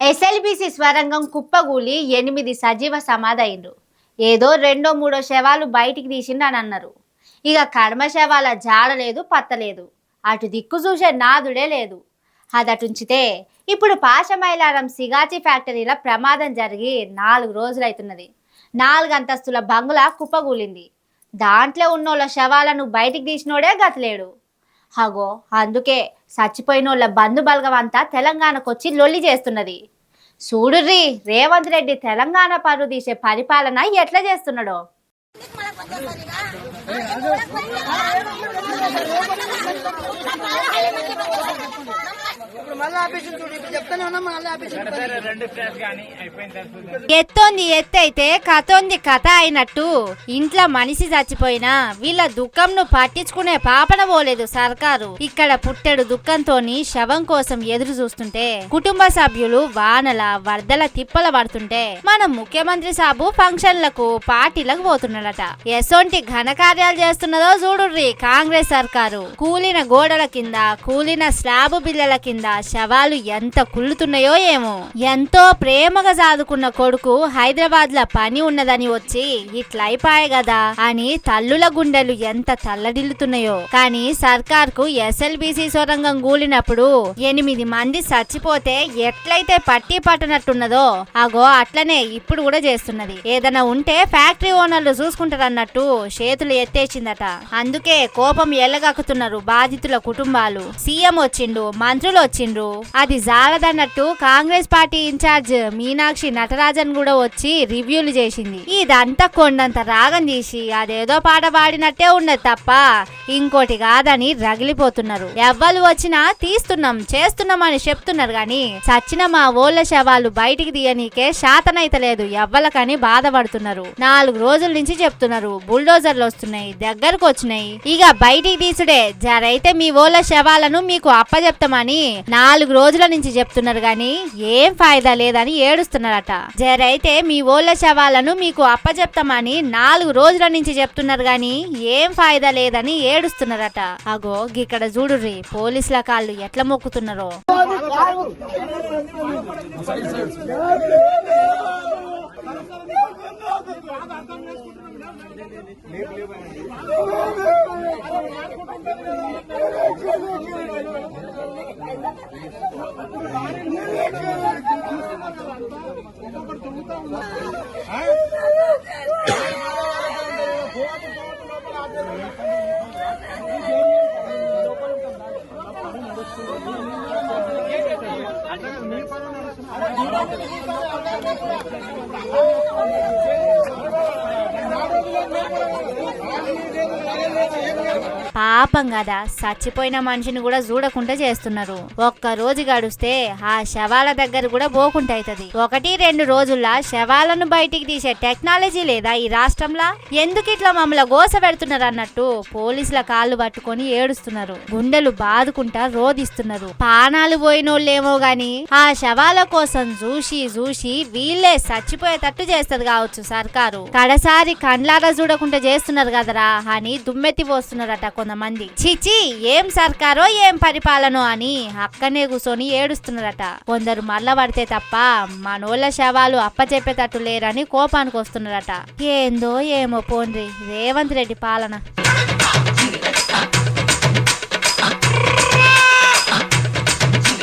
SLBC స్వరంగం కుప్పగూలి 8 సజీవ సమాధైండ్రు. ఏదో 2-3 శవాలు బయటికి తీసిండని అన్నారు. ఇక కర్మ శవాల జాడ లేదు, పత్తలేదు. అటు దిక్కు చూసే నాదుడే లేదు. అదటుంచితే ఇప్పుడు పాశమైలారం సిగాచి ఫ్యాక్టరీల ప్రమాదం జరిగి 4 రోజులైతున్నది. 4 అంతస్తుల బంగులా కుప్పగూలింది. దాంట్లో ఉన్నోళ్ళ శవాలను బయటికి తీసినోడే గతలేడు. అగో అందుకే చచ్చిపోయినోళ్ళ బంధు బలగమంతా తెలంగాణకొచ్చి లొల్లి చేస్తున్నది. చూడుర్రి రేవంత్ రెడ్డి తెలంగాణ పరువు తీసే పరిపాలన ఎట్లా చేస్తున్నాడో. ఎత్తోంది ఎత్తైతే కథోంది కథ అయినట్టు ఇంట్లో మనిషి చచ్చిపోయినా వీళ్ళ దుఃఖంను పట్టించుకునే పాపన పోలేదు సర్కారు. ఇక్కడ పుట్టెడు దుఃఖంతోని శవం కోసం ఎదురు చూస్తుంటే కుటుంబ సభ్యులు వానల వరదల తిప్పల పడుతుంటే మన ముఖ్యమంత్రి సాబు ఫంక్షన్లకు పార్టీలకు పోతున్నాడట. ఎసొంటి ఘనకార్యాలు చేస్తున్నదో చూడుర్రి కాంగ్రెస్ సర్కారు. కూలిన గోడల కింద, కూలిన స్లాబు బిల్లల కింద శవాలు ఎంత కుళ్ళుతున్నాయో ఏమో. ఎంతో ప్రేమగా సాదుకున్న కొడుకు హైదరాబాద్ ల పని ఉన్నదని వచ్చి ఇట్లయిపాయే గదా అని తల్లుల గుండెలు ఎంత తల్లడిల్లుతున్నాయో. కానీ సర్కార్ కు ఎస్ఎల్బిసి సొరంగం కూలినప్పుడు 8 మంది చచ్చిపోతే ఎట్లయితే పట్టి పట్టనట్టున్నదో అగో అట్లనే ఇప్పుడు కూడా చేస్తున్నది. ఏదైనా ఉంటే ఫ్యాక్టరీ ఓనర్లు చూసుకుంటారన్నట్టు చేతులు ఎత్తేసిందట. అందుకే కోపం ఎల్లగక్కుతున్నారు బాధితుల కుటుంబాలు. సీఎం వచ్చిండు, మంత్రులు వచ్చిండ్రు, అది జాలదన్నట్టు కాంగ్రెస్ పార్టీ ఇన్ఛార్జ్ మీనాక్షి నటరాజన్ కూడా వచ్చి రివ్యూలు చేసింది. ఇదంతా కొండంత రాగం తీసి అదేదో పాట పాడినట్టే ఉన్నది తప్ప ఇంకోటి కాదని రగిలిపోతున్నారు. ఎవ్వరు వచ్చినా తీస్తున్నాం చేస్తున్నాం అని చెప్తున్నారు గాని చచ్చిన మా ఓళ్ళ శవాలు బయటికి తీయనీకే శాతనైతలేదు ఎవ్వలకని బాధపడుతున్నారు. 4 రోజుల నుంచి చెప్తున్నారు బుల్డోజర్లు వస్తున్నాయి, దగ్గరకు వచ్చినాయి, ఇక బయటికి తీసుడే జరైతే మీ ఓళ్ళ శవాలను మీకు అప్పచెప్తామని 4 రోజుల నుంచి చెప్తున్నారు గాని ఏం ఫాయిదా లేదని ఏడుస్తున్నారట. జరైతే మీ ఓళ్ళ శవాలను మీకు అప్పచెప్తామని 4 రోజుల నుంచి చెప్తున్నారు గాని ఏం ఫాయిదా లేదని ఏడుస్తున్నారట. అగో ఇక్కడ చూడుర్రి పోలీసుల కాళ్ళు ఎట్లా మొక్కుతున్నారో. పాపం కదా చచ్చిపోయిన మనిషిని కూడా చూడకుండా చేస్తున్నారు. ఒక్క రోజు గడుస్తే ఆ శవాల దగ్గర కూడా పోకుండా అవుతుంది. 1-2 రోజుల్లో శవాలను బయటికి తీసే టెక్నాలజీ లేదా ఈ రాష్ట్రంలో? ఎందుకు ఇట్లా మమ్మల్ని గోస పెడుతున్నారు అన్నట్టు పోలీసుల కాళ్ళు పట్టుకొని ఏడుస్తున్నారు. గుండెలు బాదుకుంటా రోధిస్తున్నారు. పానాలు పోయినోళ్ళేమో గాని ఆ శవాల కోసం చూసి వీళ్ళే చచ్చిపోయేటట్టు చేస్తది కావచ్చు సర్కారు. కడసారి కండ్లారా చూడకుండా చేస్తున్నారు కదరా అని దుమ్మెత్తి పోస్తున్నారట కొంతమంది. చిచి ఏం సర్కారో ఏం పరిపాలనో అని అక్కనే కూర్చొని ఏడుస్తున్నారట. కొందరు మళ్ళా పడితే తప్ప మనోళ్ళ శవాలు అప్పచెప్పేటట్టు లేరని కోపానికి వస్తున్నారట. ఏందో ఏమో పోండ్రి రేవంత్ రెడ్డి పాలన.